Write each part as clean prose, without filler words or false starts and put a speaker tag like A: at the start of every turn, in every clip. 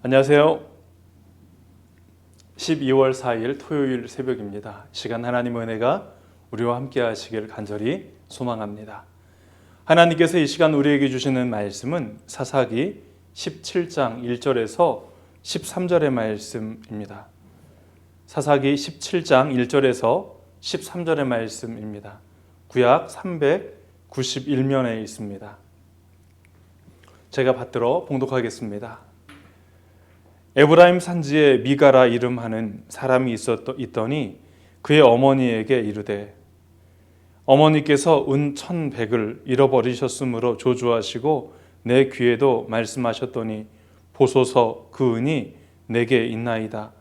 A: 안녕하세요. 12월 4일 토요일 새벽입니다. 시간 하나님의 은혜가 우리와 함께 하시길 간절히 소망합니다. 하나님께서 이 시간 우리에게 주시는 말씀은 사사기 17장 1절에서 13절의 말씀입니다. 사사기 17장 1절에서 13절의 말씀입니다. 구약 391면에 있습니다. 제가 받들어 봉독하겠습니다. 에브라임 산지에 미가라 이름하는 사람이 있더니 그의 어머니에게 이르되 어머니께서 은 1,100을 잃어버리셨으므로 조주하시고 내 귀에도 말씀하셨더니 보소서 그 은이 내게 있나이다.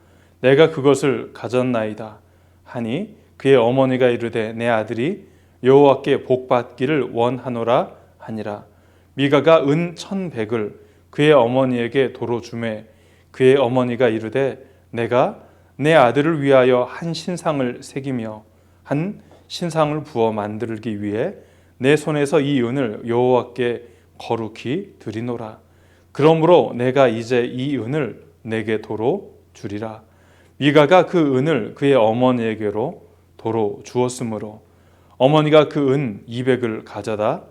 A: 내가 그것을 가졌나이다 하니 그의 어머니가 이르되 내 아들이 여호와께 복받기를 원하노라 하니라. 미가가 은 1,100을 그의 어머니에게 도로 주매 그의 어머니가 이르되 내가 내 아들을 위하여 한 신상을 새기며 한 신상을 부어 만들기 위해 내 손에서 이 은을 여호와께 거룩히 드리노라. 그러므로 내가 이제 이 은을 내게 도로 주리라. 미가가 그 은을 그의 어머니에게로 도로 주었으므로 어머니가 그 은 200을 가져다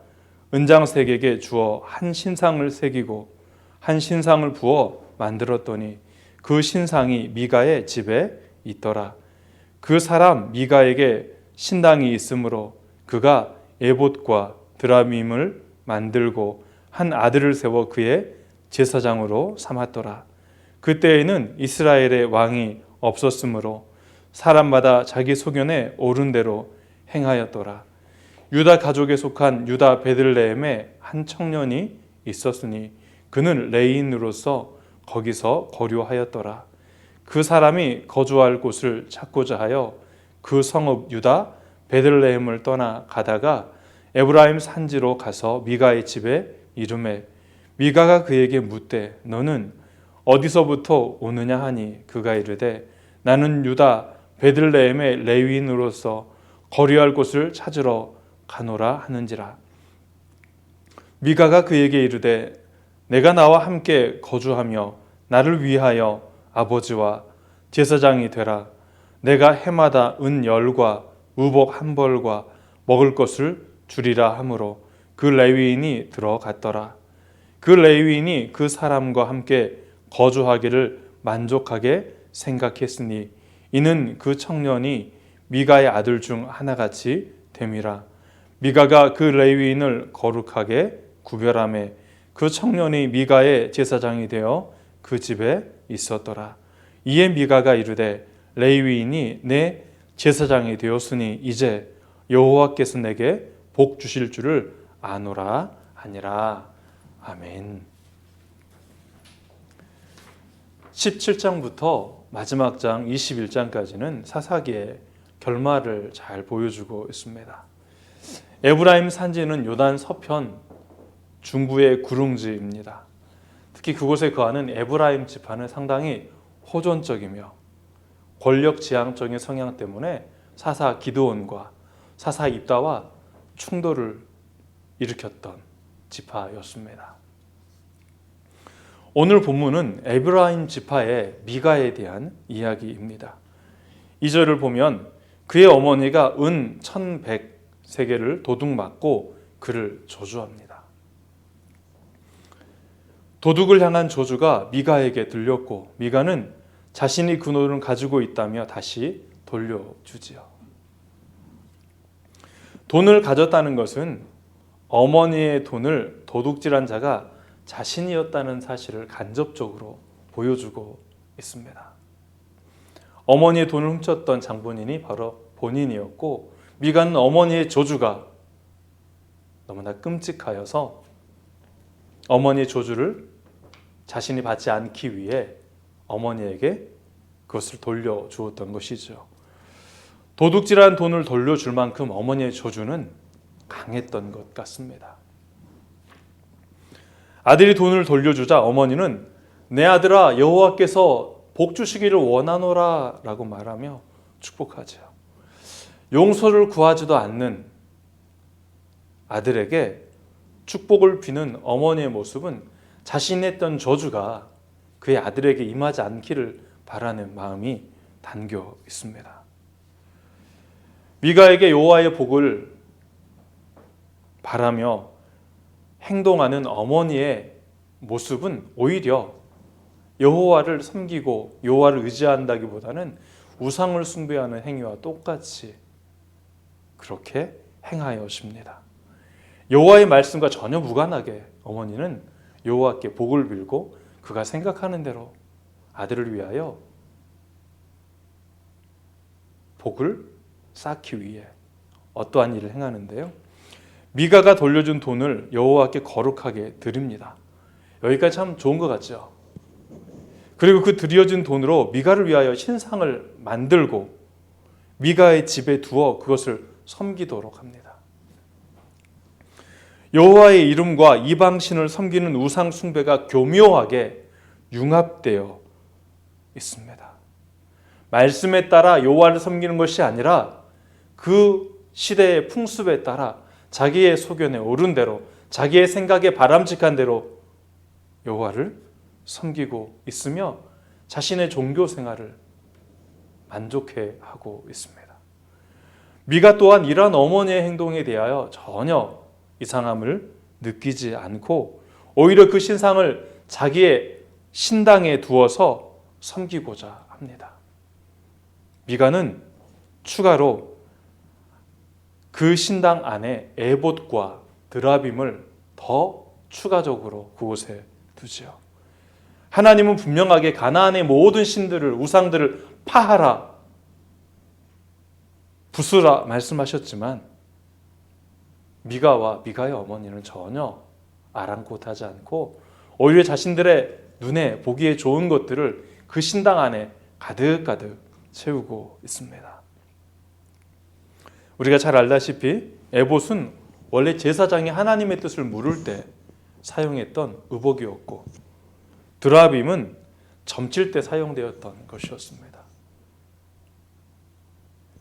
A: 은장색에게 주어 한 신상을 새기고 한 신상을 부어 만들었더니 그 신상이 미가의 집에 있더라. 그 사람 미가에게 신당이 있으므로 그가 에봇과 드라밈을 만들고 한 아들을 세워 그의 제사장으로 삼았더라. 그때에는 이스라엘의 왕이 없었으므로 사람마다 자기 소견에 옳은 대로 행하였더라. 유다 가족에 속한 유다 베들레헴에 한 청년이 있었으니 그는 레인으로서 거기서 거류하였더라. 그 사람이 거주할 곳을 찾고자 하여 그 성읍 유다 베들레헴을 떠나 가다가 에브라임 산지로 가서 미가의 집에 이르매 미가가 그에게 묻되 너는 어디서부터 오느냐 하니 그가 이르되 나는 유다 베들레헴의 레위인으로서 거류할 곳을 찾으러 가노라 하는지라. 미가가 그에게 이르되 내가 나와 함께 거주하며 나를 위하여 아버지와 제사장이 되라. 내가 해마다 은 10과 우복 1벌과 먹을 것을 주리라 하므로 그 레위인이 들어갔더라. 그 레위인이 그 사람과 함께 거주하기를 만족하게 생각했으니 이는 그 청년이 미가의 아들 중 하나같이 됨이라. 미가가 그 레위인을 거룩하게 구별하매 그 청년이 미가의 제사장이 되어 그 집에 있었더라. 이에 미가가 이르되 레위인이 내 제사장이 되었으니 이제 여호와께서 내게 복 주실 줄을 아노라 하니라. 아멘. 17장부터 마지막 장 21장까지는 사사기의 결말을 잘 보여주고 있습니다. 에브라임 산지는 요단 서편 중부의 구릉지입니다. 특히 그곳에 거하는 에브라임 지파는 상당히 호전적이며 권력지향적인 성향 때문에 사사 기드온과 사사 입다와 충돌을 일으켰던 지파였습니다. 오늘 본문은 에브라임 지파의 미가에 대한 이야기입니다. 2절을 보면 그의 어머니가 은 1,100세겔을 도둑맞고 그를 저주합니다. 도둑을 향한 저주가 미가에게 들렸고 미가는 자신이 그 돈을 가지고 있다며 다시 돌려주지요. 돈을 가졌다는 것은 어머니의 돈을 도둑질한 자가 자신이었다는 사실을 간접적으로 보여주고 있습니다. 어머니의 돈을 훔쳤던 장본인이 바로 본인이었고 미가는 어머니의 저주가 너무나 끔찍하여서 어머니의 저주를 자신이 받지 않기 위해 어머니에게 그것을 돌려주었던 것이죠. 도둑질한 돈을 돌려줄 만큼 어머니의 저주는 강했던 것 같습니다. 아들이 돈을 돌려주자 어머니는 내 아들아 여호와께서 복 주시기를 원하노라 라고 말하며 축복하죠. 용서를 구하지도 않는 아들에게 축복을 비는 어머니의 모습은 자신이 했던 저주가 그의 아들에게 임하지 않기를 바라는 마음이 담겨 있습니다. 미가에게 여호와의 복을 바라며 행동하는 어머니의 모습은 오히려 여호와를 섬기고 여호와를 의지한다기보다는 우상을 숭배하는 행위와 똑같이 그렇게 행하여십니다. 여호와의 말씀과 전혀 무관하게 어머니는 여호와께 복을 빌고 그가 생각하는 대로 아들을 위하여 복을 쌓기 위해 어떠한 일을 행하는데요. 미가가 돌려준 돈을 여호와께 거룩하게 드립니다. 여기까지 참 좋은 것 같죠. 그리고 그 드려진 돈으로 미가를 위하여 신상을 만들고 미가의 집에 두어 그것을 섬기도록 합니다. 여호와의 이름과 이방신을 섬기는 우상 숭배가 교묘하게 융합되어 있습니다. 말씀에 따라 여호와를 섬기는 것이 아니라 그 시대의 풍습에 따라 자기의 소견에 옳은 대로 자기의 생각에 바람직한 대로 여호와를 섬기고 있으며 자신의 종교 생활을 만족해하고 있습니다. 미가 또한 이러한 어머니의 행동에 대하여 전혀 이상함을 느끼지 않고 오히려 그 신상을 자기의 신당에 두어서 섬기고자 합니다. 미가는 추가로 그 신당 안에 에봇과 드라빔을 더 추가적으로 그곳에 두지요. 하나님은 분명하게 가나안의 모든 신들을 우상들을 파하라 부수라 말씀하셨지만 미가와 미가의 어머니는 전혀 아랑곳하지 않고 오히려 자신들의 눈에 보기에 좋은 것들을 그 신당 안에 가득가득 채우고 있습니다. 우리가 잘 알다시피 에봇은 원래 제사장이 하나님의 뜻을 물을 때 사용했던 의복이었고 드라빔은 점칠 때 사용되었던 것이었습니다.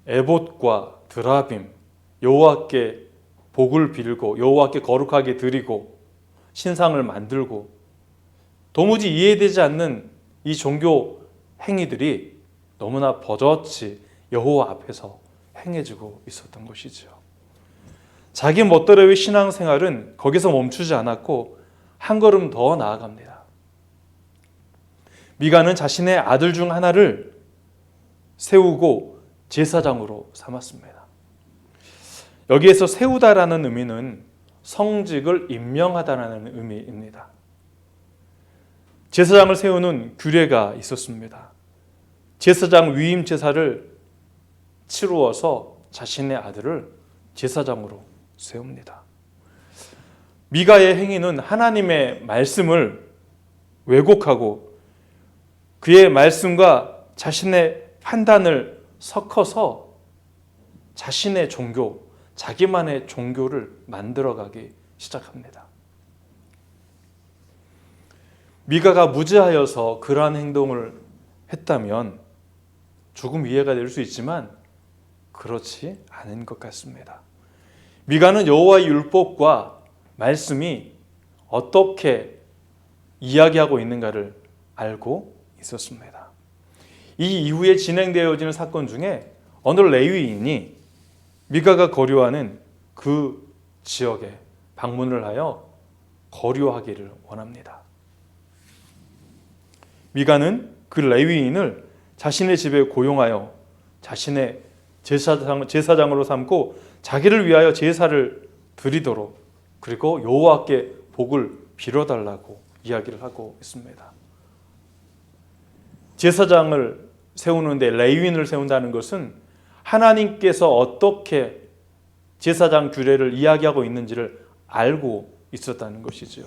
A: 에봇과 드라빔, 여호와께 복을 빌고 여호와께 거룩하게 드리고 신상을 만들고 도무지 이해되지 않는 이 종교 행위들이 너무나 버젓이 여호와 앞에서 행해지고 있었던 것이죠. 자기 멋대로의 신앙생활은 거기서 멈추지 않았고 한 걸음 더 나아갑니다. 미가는 자신의 아들 중 하나를 세우고 제사장으로 삼았습니다. 여기에서 세우다라는 의미는 성직을 임명하다라는 의미입니다. 제사장을 세우는 규례가 있었습니다. 제사장 위임 제사를 치루어서 자신의 아들을 제사장으로 세웁니다. 미가의 행위는 하나님의 말씀을 왜곡하고 그의 말씀과 자신의 판단을 섞어서 자신의 종교, 자기만의 종교를 만들어가기 시작합니다. 미가가 무지하여서 그러한 행동을 했다면 조금 이해가 될 수 있지만 그렇지 않은 것 같습니다. 미가는 여호와의 율법과 말씀이 어떻게 이야기하고 있는가를 알고 있었습니다. 이 이후에 진행되어지는 사건 중에 어느 레위인이 미가가 거류하는 그 지역에 방문을 하여 거류하기를 원합니다. 미가는 그 레위인을 자신의 집에 고용하여 자신의 제사장으로 삼고 자기를 위하여 제사를 드리도록 그리고 여호와께 복을 빌어달라고 이야기를 하고 있습니다. 제사장을 세우는데 레위인을 세운다는 것은 하나님께서 어떻게 제사장 규례를 이야기하고 있는지를 알고 있었다는 것이지요.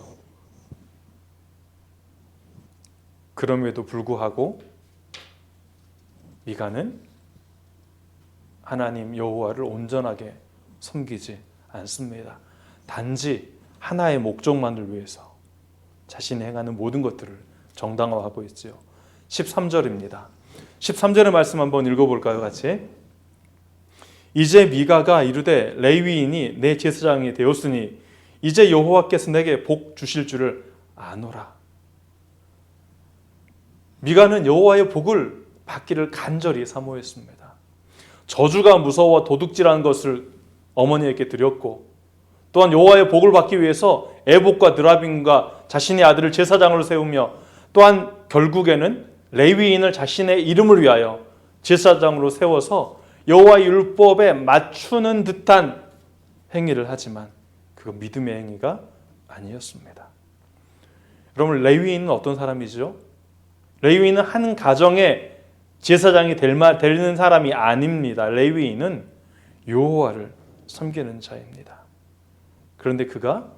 A: 그럼에도 불구하고 미가는 하나님 여호와를 온전하게 섬기지 않습니다. 단지 하나의 목적만을 위해서 자신이 행하는 모든 것들을 정당화하고 있지요. 13절입니다. 13절의 말씀 한번 읽어볼까요? 같이. 이제 미가가 이르되 레위인이 내 제사장이 되었으니 이제 여호와께서 내게 복 주실 줄을 아노라. 미가는 여호와의 복을 받기를 간절히 사모했습니다. 저주가 무서워 도둑질한 것을 어머니에게 드렸고, 또한 여호와의 복을 받기 위해서 에봇과 느라빔과 자신의 아들을 제사장으로 세우며, 또한 결국에는 레위인을 자신의 이름을 위하여 제사장으로 세워서 여호와의 율법에 맞추는 듯한 행위를 하지만 그건 믿음의 행위가 아니었습니다. 그러면 레위인은 어떤 사람이죠? 레위인은 한 가정의 제사장이 되는 사람이 아닙니다. 레위인은 여호와를 섬기는 자입니다. 그런데 그가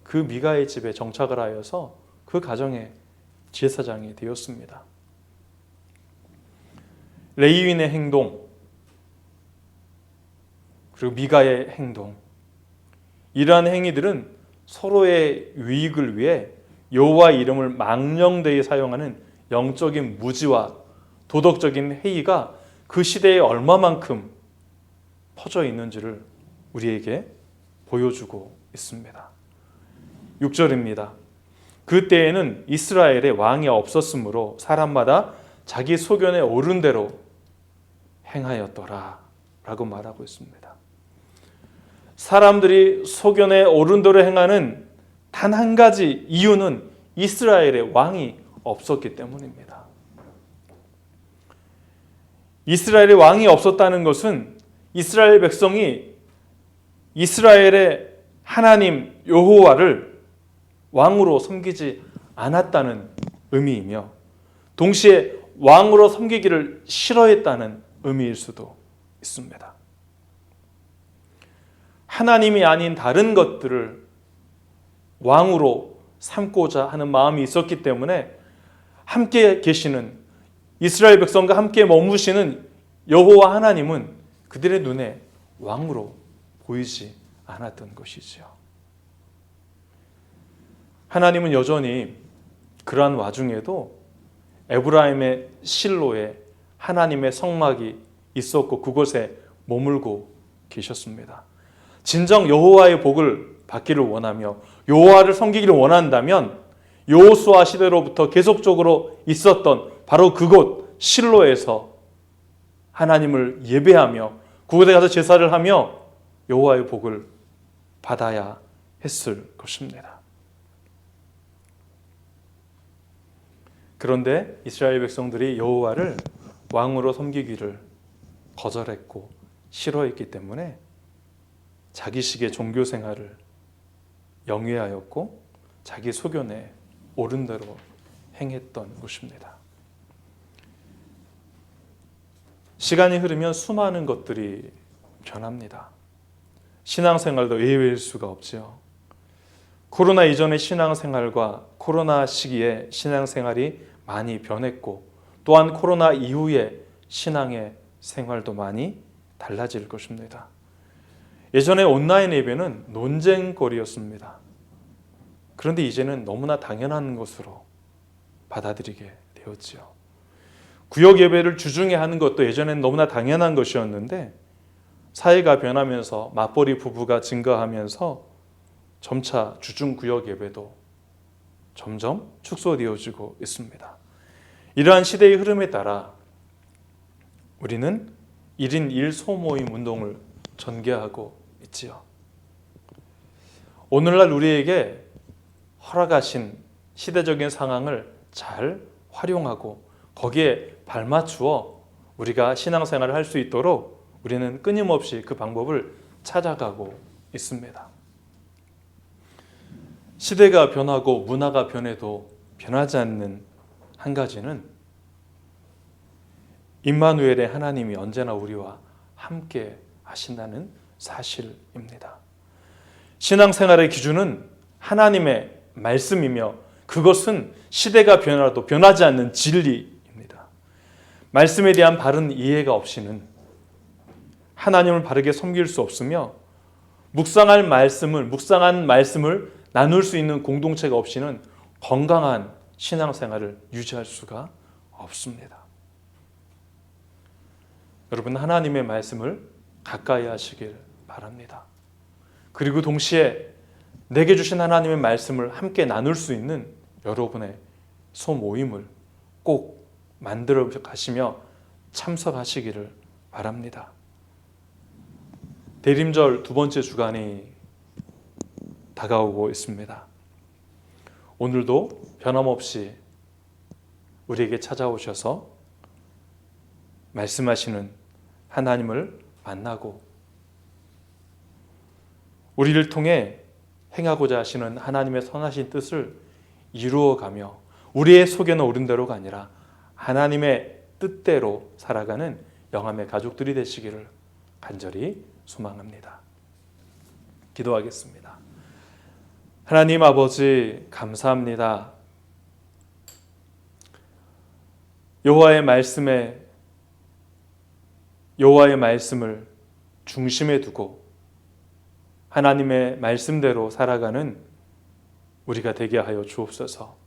A: 그 미가의 집에 정착을 하여서 그 가정의 제사장이 되었습니다. 레위인의 행동, 그리고 미가의 행동, 이러한 행위들은 서로의 유익을 위해 여호와의 이름을 망령되이 사용하는 영적인 무지와 도덕적인 회의가 그 시대에 얼마만큼 퍼져 있는지를 우리에게 보여주고 있습니다. 6절입니다. 그때에는 이스라엘에 왕이 없었으므로 사람마다 자기 소견에 오른 대로 행하였더라 라고 말하고 있습니다. 사람들이 소견에 오른 대로 행하는 단 한 가지 이유는 이스라엘에 왕이 없었기 때문입니다. 이스라엘에 왕이 없었다는 것은 이스라엘 백성이 이스라엘의 하나님 여호와를 왕으로 섬기지 않았다는 의미이며, 동시에 왕으로 섬기기를 싫어했다는 의미일 수도 있습니다. 하나님이 아닌 다른 것들을 왕으로 삼고자 하는 마음이 있었기 때문에 함께 계시는 이스라엘 백성과 함께 머무시는 여호와 하나님은 그들의 눈에 왕으로 보이지 않았던 것이지요. 하나님은 여전히 그러한 와중에도 에브라임의 실로에 하나님의 성막이 있었고 그곳에 머물고 계셨습니다. 진정 여호와의 복을 받기를 원하며 여호와를 섬기기를 원한다면 여호수아 시대로부터 계속적으로 있었던 바로 그곳 실로에서 하나님을 예배하며 그곳에 가서 제사를 하며 여호와의 복을 받아야 했을 것입니다. 그런데 이스라엘 백성들이 여호와를 왕으로 섬기기를 거절했고 싫어했기 때문에 자기식의 종교 생활을 영위하였고 자기 소견에 옳은 대로 행했던 것입니다. 시간이 흐르면 수많은 것들이 변합니다. 신앙생활도 예외일 수가 없죠. 코로나 이전의 신앙생활과 코로나 시기에 신앙생활이 많이 변했고, 또한 코로나 이후에 신앙의 생활도 많이 달라질 것입니다. 예전에 온라인 예배는 논쟁거리였습니다. 그런데 이제는 너무나 당연한 것으로 받아들이게 되었지요. 구역 예배를 주중에 하는 것도 예전에는 너무나 당연한 것이었는데 사회가 변하면서 맞벌이 부부가 증가하면서 점차 주중 구역 예배도 점점 축소되어지고 있습니다. 이러한 시대의 흐름에 따라 우리는 1인 1소모임 운동을 전개하고 있지요. 오늘날 우리에게 허락하신 시대적인 상황을 잘 활용하고 거기에 발맞추어 우리가 신앙생활을 할 수 있도록 우리는 끊임없이 그 방법을 찾아가고 있습니다. 시대가 변하고 문화가 변해도 변하지 않는 한 가지는 임마누엘의 하나님이 언제나 우리와 함께 하신다는 사실입니다. 신앙생활의 기준은 하나님의 말씀이며 그것은 시대가 변하도 변하지 않는 진리입니다. 말씀에 대한 바른 이해가 없이는 하나님을 바르게 섬길 수 없으며 묵상한 말씀을 나눌 수 있는 공동체가 없이는 건강한 신앙생활을 유지할 수가 없습니다. 여러분, 하나님의 말씀을 가까이 하시길 바랍니다. 그리고 동시에 내게 주신 하나님의 말씀을 함께 나눌 수 있는 여러분의 소모임을 꼭 만들어 가시며 참석하시기를 바랍니다. 대림절 두 번째 주간이 다가오고 있습니다. 오늘도 변함없이 우리에게 찾아오셔서 말씀하시는 하나님을 만나고 우리를 통해 행하고자 하시는 하나님의 선하신 뜻을 이루어가며 우리의 속에는 옳은 대로가 아니라 하나님의 뜻대로 살아가는 영함의 가족들이 되시기를 간절히 소망합니다. 기도하겠습니다. 하나님 아버지 감사합니다. 여호와의 말씀을 중심에 두고 하나님의 말씀대로 살아가는 우리가 되게 하여 주옵소서.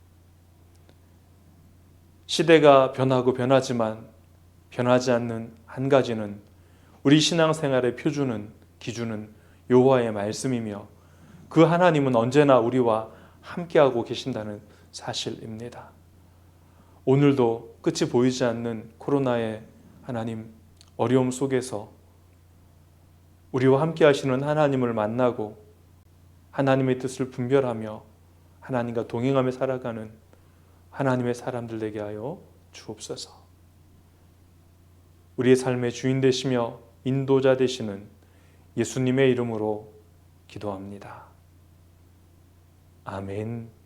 A: 시대가 변하고 변하지만 변하지 않는 한 가지는 우리 신앙생활의 표준은 기준은 여호와의 말씀이며 그 하나님은 언제나 우리와 함께하고 계신다는 사실입니다. 오늘도 끝이 보이지 않는 코로나의 하나님 어려움 속에서 우리와 함께 하시는 하나님을 만나고 하나님의 뜻을 분별하며 하나님과 동행하며 살아가는 하나님의 사람들 되게 하여 주옵소서. 우리의 삶의 주인 되시며 인도자 되시는 예수님의 이름으로 기도합니다. 아멘.